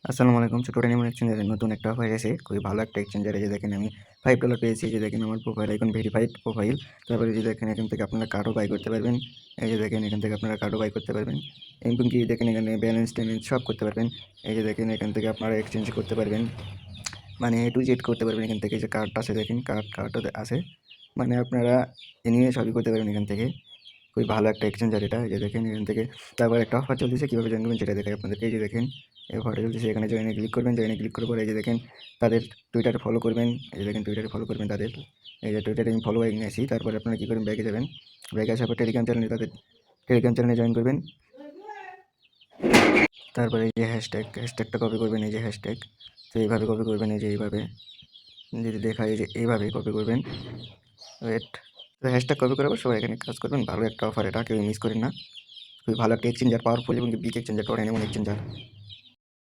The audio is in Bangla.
আসসালামু আলাইকুম। ছোট্ট অ্যানিমল এক্সচেঞ্জারে নতুন একটা অফার এসেছে। খুবই ভালো একটা এক্সচেঞ্জার। এই যে দেখেন আমি $5 পেয়েছি। এই যে দেখেন আমার প্রোফাইল আইকন ভেরিফাইড প্রোফাইল। তারপরে এই যে দেখেন এখান থেকে আপনারা কার্ডও বাই করতে পারবেন। এই যে দেখেন এখান থেকে আপনারা কার্ডও বাই করতে পারবেন। এবং কি দেখেন এখানে ব্যালেন্স-ট্যালেন্স সব করতে পারবেন। এই যে দেখেন এখান থেকে আপনারা এক্সচেঞ্জ করতে পারবেন। মানে A to Z করতে পারবেন এখান থেকে। যে কার্ডটা আছে দেখেন কার্ডও আছে। মানে আপনারা এ নিয়ে সবই করতে পারবেন এখান থেকে। খুবই ভালো একটা এক্সচেঞ্জার এটা। এই যে দেখেন এখান থেকে তারপর একটা অফার চলতেছে, কীভাবে জয়েন করবেন সেটা দেখাই আপনাদেরকে। এই যে দেখেন এই অফারটা চলতেছে, এখানে জয়েনে ক্লিক করবেন। জয়েনে ক্লিক করার পরে এই যে দেখেন তাদের টুইটারে ফলো করবেন। এই যে দেখেন টুইটারে ফলো করবেন তাদের। এই যে টুইটারে আমি ফলো হয়ে নিয়েছি। তারপরে আপনারা কী করবেন, ব্যাগে যাবেন। ব্যাগে আসার পর টেলিগ্রাম চ্যানেলে জয়েন করবেন। তারপরে এই যে হ্যাশট্যাগটা কপি করবেন। এই যে হ্যাশট্যাগ, তো এইভাবে কপি করবেন। এই যে এইভাবে যদি দেখায়, এই যে এইভাবে কপি করবেন। ওয়েট, তো হ্যাশট্যাগ কপি করার পর সবাই এখানে কাজ করবেন। ভালো একটা অফার, এটা কেউ মিস করেন না। খুবই ভালো একটা এক্সচেঞ্জার, পাওয়ারফুল এবং বিগ এক্সচেঞ্জার, টরেন এমন এক্সচেঞ্জার।